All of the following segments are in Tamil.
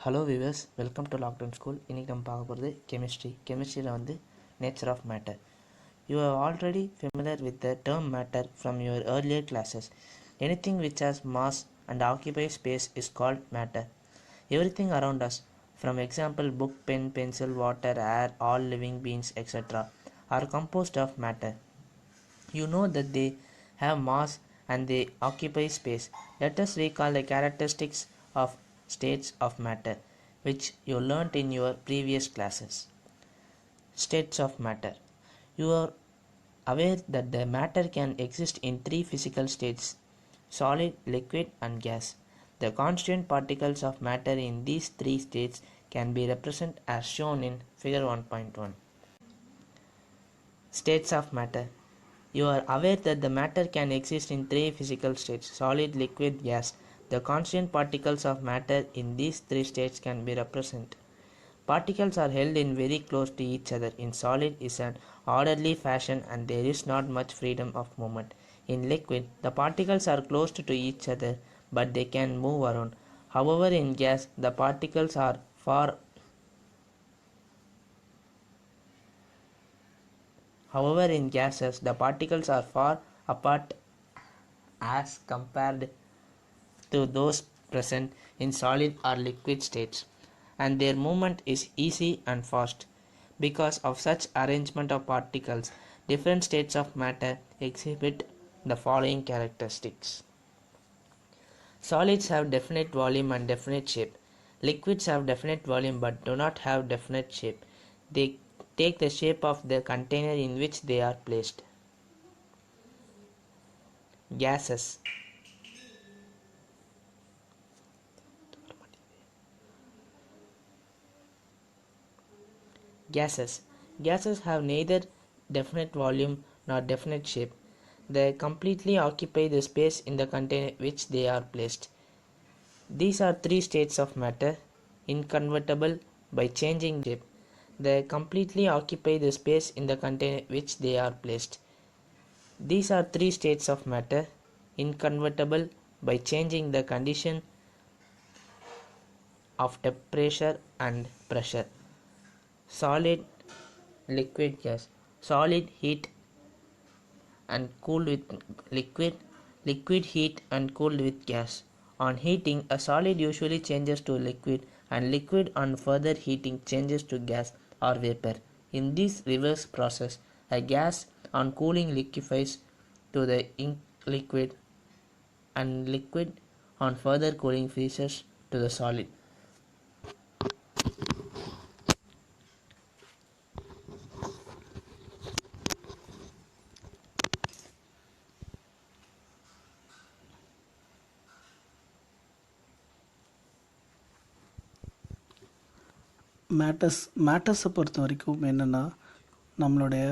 Hello viewers, welcome to lockdown school. இன்றைக்கி நம்ம பார்க்க போகிறது கெமிஸ்ட்ரியில் வந்து nature of matter. You are already familiar with the term matter from your earlier classes. Anything which has mass and occupies space is called matter. Everything around us, from example book, pen, pencil, water, air, all living beings, etc., are composed of matter. You know that they have mass and they occupy space. Let us recall the characteristics of states of matter, which you learnt in your previous classes. States of matter. You are aware that the matter can exist in three physical states: solid, liquid, and gas. The constituent particles of matter in these three states can be represented as shown in figure 1.1. States of matter. You are aware that the matter can exist in three physical states: solid, liquid, gas. The constituent particles of matter in these three states can be represented. Particles are held in very close to each other. In solid is an orderly fashion and there is not much freedom of movement. In liquid, the particles are close to each other but they can move around. However, in gas, the particles are far However, in gases, the particles are far apart as compared to those present in solid or liquid states, and their movement is easy and fast. Because of such arrangement of particles, different states of matter exhibit the following characteristics. Solids have definite volume and definite shape. Liquids have definite volume but do not have definite shape. They take the shape of the container in which they are placed. Gases. Gases have neither definite volume nor definite shape. They completely occupy the space in the container which they are placed. These are three states of matter, inconvertible by changing shape. They completely occupy the space in the container which they are placed. These are three states of matter, inconvertible by changing the condition of temperature and pressure. Solid, liquid, gas. Solid heat and cooled with liquid, liquid heat and cooled with gas. On heating, a solid usually changes to liquid, and liquid on further heating changes to gas or vapor. In this reverse process, a gas on cooling liquefies to the liquid, and liquid on further cooling freezes to the solid. மேட்டர்ஸை பொறுத்த வரைக்கும் என்னென்னா, நம்மளுடைய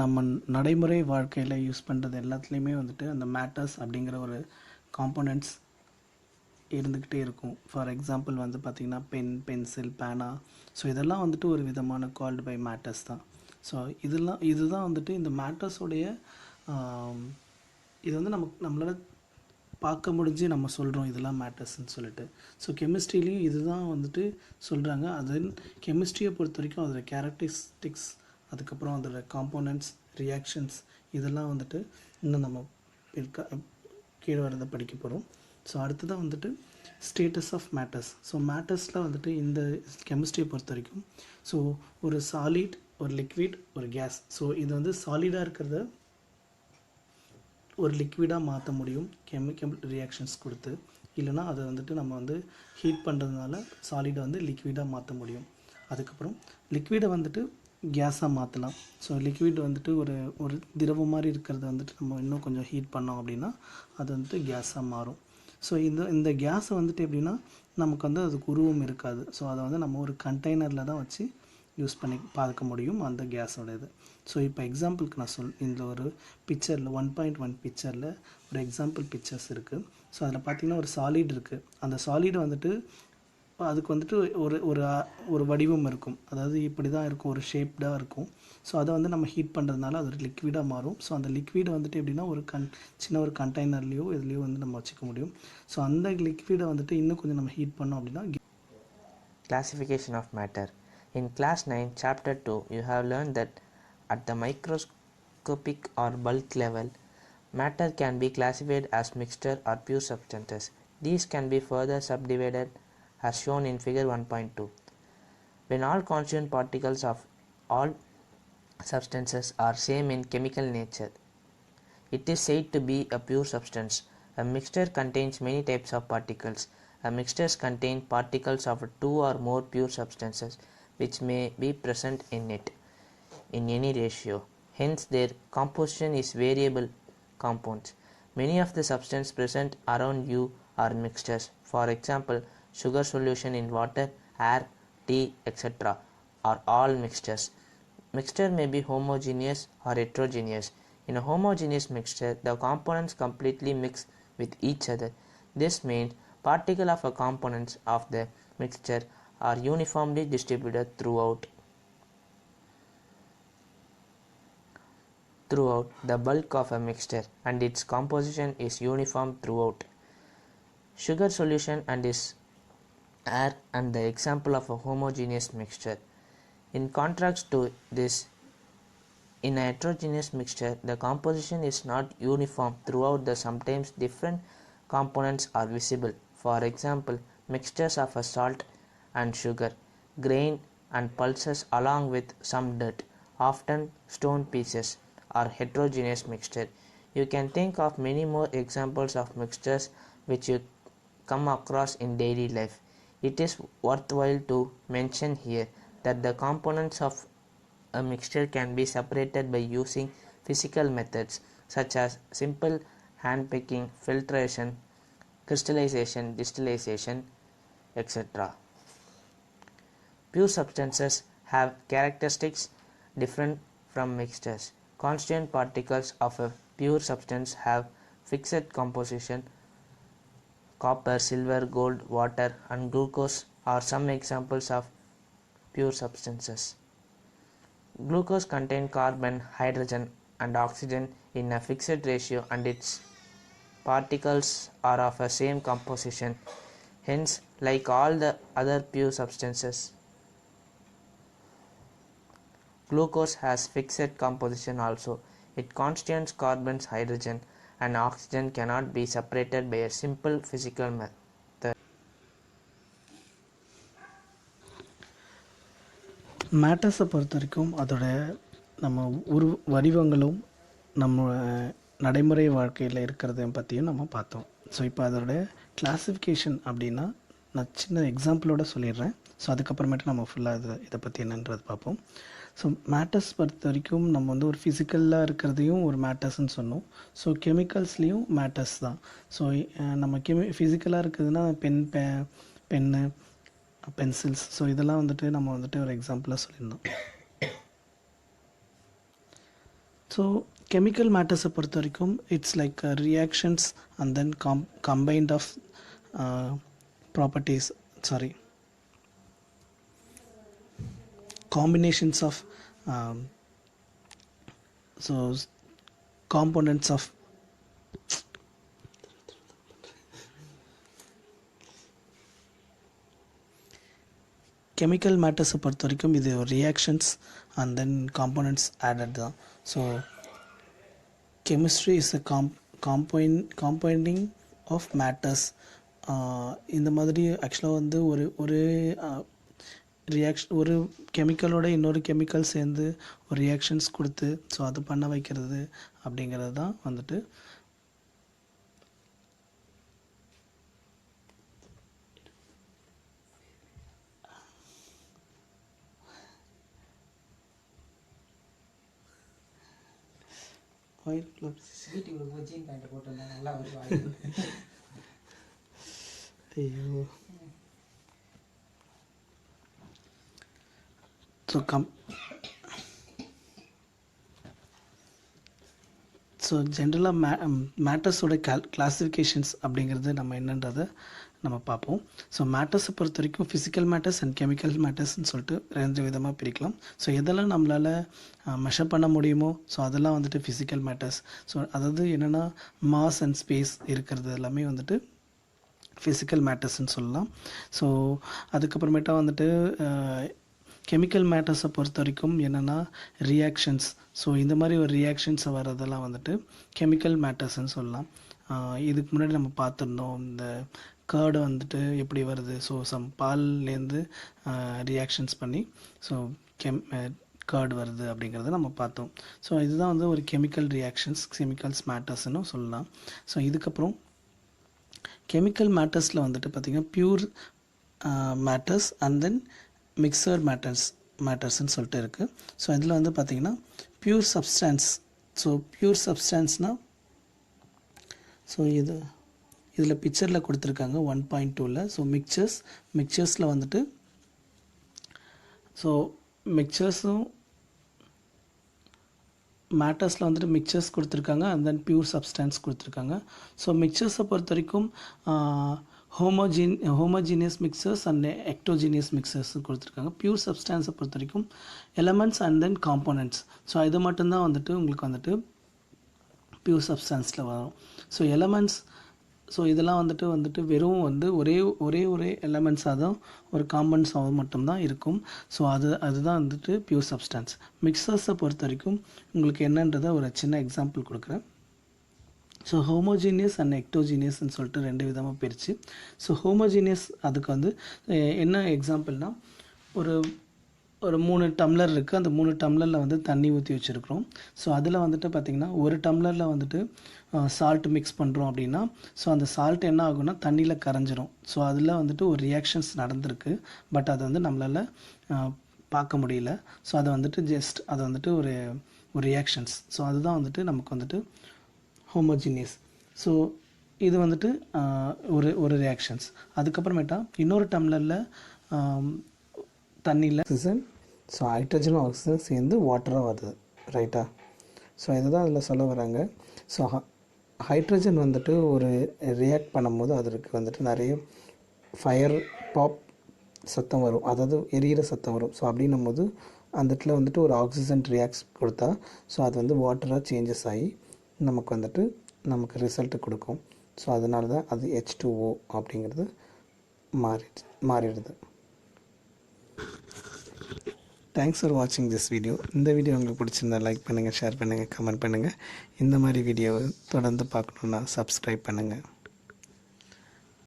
நம்ம நடைமுறை வாழ்க்கையில் யூஸ் பண்ணுறது எல்லாத்துலேயுமே வந்துட்டு அந்த மேட்டர்ஸ் அப்படிங்கிற ஒரு காம்போனன்ட்ஸ் இருந்துக்கிட்டே இருக்கும். ஃபார் எக்ஸாம்பிள் வந்து பார்த்திங்கன்னா பென், பென்சில், பேனா, ஸோ இதெல்லாம் வந்துட்டு ஒரு விதமான கால்டு பை மேட்டர்ஸ் தான். ஸோ இதுதான் வந்துட்டு இந்த மேட்டர்ஸோடைய இது வந்து நம்மளால் பார்க்க முடிஞ்சு நம்ம சொல்கிறோம் இதெல்லாம் மேட்டர்ஸ்ன்னு சொல்லிட்டு. ஸோ கெமிஸ்ட்ரிலையும் இதுதான் வந்துட்டு சொல்கிறாங்க. அது கெமிஸ்ட்ரியை பொறுத்த வரைக்கும் அதோட கேரக்டரிஸ்டிக்ஸ், அதுக்கப்புறம் அதோட காம்போனன்ட்ஸ், ரியாக்ஷன்ஸ், இதெல்லாம் வந்துட்டு இன்னும் நம்ம கீழே வரதை படிக்க போகிறோம். ஸோ அடுத்ததான் வந்துட்டு ஸ்டேட்டஸ் ஆஃப் மேட்டர்ஸ். ஸோ மேட்டர்ஸில் வந்துட்டு இந்த கெமிஸ்ட்ரியை பொறுத்த வரைக்கும் ஸோ ஒரு சாலிட், ஒரு லிக்விட், ஒரு கேஸ். ஸோ இது வந்து சாலிடாக இருக்கிறத ஒரு லிக்விடாக மாற்ற முடியும் கெமிக்கல் ரியாக்ஷன்ஸ் கொடுத்து. இல்லைனா அதை வந்துட்டு நம்ம வந்து ஹீட் பண்ணுறதுனால சாலிடை வந்து லிக்விடாக மாற்ற முடியும். அதுக்கப்புறம் லிக்விடை வந்துட்டு கேஸாக மாற்றலாம். ஸோ லிக்விட் வந்துட்டு ஒரு திரவம் மாதிரி இருக்கிறத வந்துட்டு நம்ம இன்னும் கொஞ்சம் ஹீட் பண்ணோம் அப்படின்னா அது வந்துட்டு கேஸாக மாறும். ஸோ இந்த கேஸை வந்துட்டு எப்படின்னா நமக்கு வந்து அதுக்கு உருவம் இருக்காது. ஸோ அதை வந்து நம்ம ஒரு கண்டெய்னரில் தான் வச்சு யூஸ் பண்ணி பார்க்க முடியும் அந்த கேஸோட இது. ஸோ இப்போ எக்ஸாம்பிளுக்கு நான் இந்த ஒரு பிக்சரில் 1.1 பிக்சரில் ஒரு எக்ஸாம்பிள் பிக்சர்ஸ் இருக்குது. ஸோ அதில் பார்த்திங்கன்னா ஒரு சாலிட் இருக்குது. அந்த சாலிடை வந்துட்டு அதுக்கு வந்துட்டு ஒரு ஒரு ஒரு வடிவம் இருக்கும், அதாவது இப்படி தான் இருக்கும், ஒரு ஷேப்டாக இருக்கும். ஸோ அதை வந்து நம்ம ஹீட் பண்ணுறதுனால அது ஒரு லிக்விடாக மாறும். ஸோ அந்த லிக்விடை வந்துட்டு எப்படின்னா ஒரு சின்ன ஒரு கண்டெய்னர்லேயோ இதுலேயோ வந்து நம்ம வச்சுக்க முடியும். ஸோ அந்த லிக்விடை வந்துட்டு இன்னும் கொஞ்சம் நம்ம ஹீட் பண்ணோம் அப்படின்னா Classification of matter. In class 9 chapter 2 you have learned that at the microscopic or bulk level matter can be classified as mixture or pure substances. These can be further subdivided as shown in figure 1.2. When all constituent particles of all substances are same in chemical nature, it is said to be a pure substance. A mixture contains many types of particles. A mixtures contain particles of two or more pure substances which may be present in it in any ratio. Hence their composition is variable compounds. Many of the substances present around you are mixtures. For example, sugar solution in water, air, tea, etc. are all mixtures. Mixture may be homogeneous or heterogeneous. In a homogeneous mixture, the components completely mix with each other. This means particles of a components of the mixture are uniformly distributed throughout the bulk of a mixture, and its composition is uniform throughout. Sugar solution and is air and the example of a homogeneous mixture. In contrast to this, in a heterogeneous mixture, the composition is not uniform throughout. The sometimes different components are visible. For example, mixtures of a salt and sugar, grain and pulses along with some dirt, often stone pieces, are heterogeneous mixture. You can think of many more examples of mixtures which you come across in daily life. It is worthwhile to mention here that the components of a mixture can be separated by using physical methods such as simple hand picking, filtration, crystallization, distillation, etc. Pure substances have characteristics different from mixtures. Constituent particles of a pure substance have fixed composition. Copper, silver, gold, water, and glucose are some examples of pure substances. Glucose contains carbon, hydrogen, and oxygen in a fixed ratio, and its particles are of the same composition. Hence, like all the other pure substances, glucose has fixed composition also. It contains carbon, hydrogen, and oxygen cannot be separated by a simple physical method. மேட்டர்ஸை பொறுத்த வரைக்கும் அதோட நம்ம வடிவங்களும் நம்ம நடைமுறை வாழ்க்கையில் இருக்கிறதையும் பற்றியும் நம்ம பார்த்தோம். ஸோ இப்போ அதோட கிளாஸிஃபிகேஷன் அப்படின்னா நான் சின்ன எக்ஸாம்பிளோட சொல்லிடுறேன். ஸோ அதுக்கப்புறமேட்டு நம்ம ஃபுல்லாக இதை பற்றி என்னன்றது பார்ப்போம். ஸோ மேட்டர்ஸ் பொறுத்த வரைக்கும் நம்ம வந்து ஒரு ஃபிசிக்கலாக இருக்கிறதையும் ஒரு மேட்டர்ஸ்ன்னு சொன்னோம். ஸோ கெமிக்கல்ஸ்லேயும் மேட்டர்ஸ் தான். ஸோ நம்ம ஃபிசிக்கலாக இருக்குதுன்னா பென்னு, பென்சில்ஸ், ஸோ இதெல்லாம் வந்துட்டு நம்ம வந்துட்டு ஒரு எக்ஸாம்பிளாக சொல்லியிருந்தோம். ஸோ கெமிக்கல் மேட்டர்ஸை பொறுத்த வரைக்கும் it's like reactions and then combined of properties combinations of components of chemical matters பொறுத்த வரைக்கும் இது reactions and then components added தான். So chemistry is a compounding of matters. இந்த மாதிரி ஆக்சுவலாக வந்து ஒரு ரியாக்ஷன், ஒரு கெமிக்கலோட இன்னொரு கெமிக்கல் சேர்ந்து ஒரு ரியாக்ஷன்ஸ் கொடுத்து ஸோ அது பண்ண வைக்கிறது அப்படிங்கிறது தான் வந்துட்டு ஐயோ. ஸோ ஜென்ரலாக மேட்டர்ஸோட கிளாஸிஃபிகேஷன்ஸ் அப்படிங்கிறது நம்ம என்னன்றதை நம்ம பார்ப்போம். ஸோ மேட்டர்ஸை பொறுத்த வரைக்கும் ஃபிசிக்கல் மேட்டர்ஸ் அண்ட் கெமிக்கல் மேட்டர்ஸ்ன்னு சொல்லிட்டு 2 விதமாக பிரிக்கலாம். ஸோ எதெல்லாம் நம்மளால் மெஷர் பண்ண முடியுமோ ஸோ அதெல்லாம் வந்துட்டு ஃபிசிக்கல் மேட்டர்ஸ். ஸோ அதாவது என்னென்னா மாஸ் அண்ட் ஸ்பேஸ் இருக்கிறது எல்லாமே வந்துட்டு ஃபிசிக்கல் மேட்டர்ஸ்ன்னு சொல்லலாம். ஸோ அதுக்கப்புறமேட்டா வந்துட்டு கெமிக்கல் மேட்டர்ஸை பொறுத்த வரைக்கும் என்னென்னா ரியாக்ஷன்ஸ். ஸோ இந்த மாதிரி ஒரு ரியாக்ஷன்ஸை வர்றதெல்லாம் வந்துட்டு கெமிக்கல் மேட்டர்ஸ்ன்னு சொல்லலாம். இதுக்கு முன்னாடி நம்ம பார்த்துருந்தோம் இந்த கர்டு வந்துட்டு எப்படி வருது. ஸோ சம் பால்லேருந்து ரியாக்ஷன்ஸ் பண்ணி ஸோ கர்டு வருது அப்படிங்கிறத நம்ம பார்த்தோம். ஸோ இதுதான் வந்து ஒரு கெமிக்கல் ரியாக்ஷன்ஸ், கெமிக்கல்ஸ் மேட்டர்ஸ்ன்னு சொல்லலாம். ஸோ இதுக்கப்புறம் கெமிக்கல் மேட்டர்ஸில் வந்துட்டு பார்த்திங்கன்னா pure matters and then mixture மேட்டர்ஸ்ன்னு சொல்லிட்டு இருக்குது. ஸோ இதில் வந்து பார்த்திங்கன்னா பியூர் சப்ஸ்டான்ஸ். ஸோ பியூர் சப்ஸ்டான்ஸ்னால் ஸோ இதில் பிக்சரில் கொடுத்துருக்காங்க 1.2ல். ஸோ மிக்சர்ஸில் வந்துட்டு ஸோ மிக்சர்ஸும் மேட்டர்ஸில் வந்துட்டு மிக்சர்ஸ் கொடுத்துருக்காங்க அண்ட் தென் பியூர் சப்ஸ்டான்ஸ் கொடுத்துருக்காங்க. ஸோ மிக்சர்ஸை பொறுத்த வரைக்கும் ஹோமோஜீனியஸ் மிக்சர்ஸ் அண்ட் எக்டோஜீனியஸ் மிக்சர்ஸ் கொடுத்துருக்காங்க. பியூர் சப்ஸ்டான்ஸை பொறுத்த வரைக்கும் elements and then components. So இது மட்டும்தான் வந்துட்டு உங்களுக்கு வந்துட்டு பியூர் சப்ஸ்டான்ஸில் வரும். ஸோ எலமெண்ட்ஸ் ஸோ இதெல்லாம் வந்துட்டு வெறும் வந்து ஒரே எலமெண்ட்ஸாக தான் ஒரு காம்பவுண்ட்ஸாக மட்டும்தான் இருக்கும். ஸோ அதுதான் வந்துட்டு பியூர் சப்ஸ்டான்ஸ். மிக்சர்ஸை பொறுத்த வரைக்கும் உங்களுக்கு என்னன்றதை ஒரு சின்ன எக்ஸாம்பிள் கொடுக்குறேன். ஸோ ஹோமோஜீனியஸ் அண்ட் எக்டோஜீனியஸ்ன்னு சொல்லிட்டு 2 விதமாக பிரித்து. ஸோ ஹோமோஜீனியஸ் அதுக்கு வந்து என்ன எக்ஸாம்பிள்னால் ஒரு 3 டம்ளர் இருக்குது. அந்த 3 டம்ளரில் வந்து தண்ணி ஊற்றி வச்சுருக்குறோம். ஸோ அதில் வந்துட்டு பார்த்திங்கன்னா ஒரு டம்ளரில் வந்துட்டு சால்ட் மிக்ஸ் பண்ணுறோம் அப்படின்னா ஸோ அந்த சால்ட் என்ன ஆகும்னா தண்ணியில் கரைஞ்சிரும். ஸோ அதில் வந்துட்டு ஒரு ரியாக்ஷன்ஸ் நடந்திருக்கு. பட் அதை வந்து நம்மளால் பார்க்க முடியல. ஸோ அதை வந்துட்டு அதை வந்துட்டு ஒரு ரியாக்ஷன்ஸ். ஸோ அதுதான் வந்துட்டு நமக்கு வந்துட்டு ஹோமோஜீனியஸ். ஸோ இது வந்துட்டு ஒரு ரியாக்ஷன்ஸ். அதுக்கப்புறமேட்டா இன்னொரு டம்ளரில் தண்ணியில் ஆக்சிஜன், ஸோ ஹைட்ரஜனும் ஆக்சிஜன் சேர்ந்து வாட்டராக வருது, ரைட்டா? ஸோ இதுதான் அதில் சொல்ல வராங்க. ஸோ ஹைட்ரஜன் வந்துட்டு ஒரு ரியாக்ட் பண்ணும்போது அதற்கு வந்துட்டு நிறைய ஃபயர் பாப் சத்தம் வரும், அதாவது எரியிற சத்தம் வரும். ஸோ அப்படின்னும் போது அந்த இடத்துல வந்துட்டு ஒரு ஆக்சிஜன் ரியாக்ட் கொடுத்தா ஸோ அது வந்து வாட்டராக சேஞ்சஸ் ஆகி நமக்கு ரிசல்ட்டு கொடுக்கும். ஸோ அதனால தான் அது H2O அப்படிங்கிறது மாறிடுது. தேங்க்ஸ் ஃபார் வாட்சிங் திஸ் வீடியோ. இந்த வீடியோ உங்களுக்கு பிடிச்சிருந்தா லைக் பண்ணுங்கள், ஷேர் பண்ணுங்கள், கமெண்ட் பண்ணுங்கள். இந்த மாதிரி வீடியோவை தொடர்ந்து பார்க்கணுன்னா சப்ஸ்கிரைப் பண்ணுங்கள்.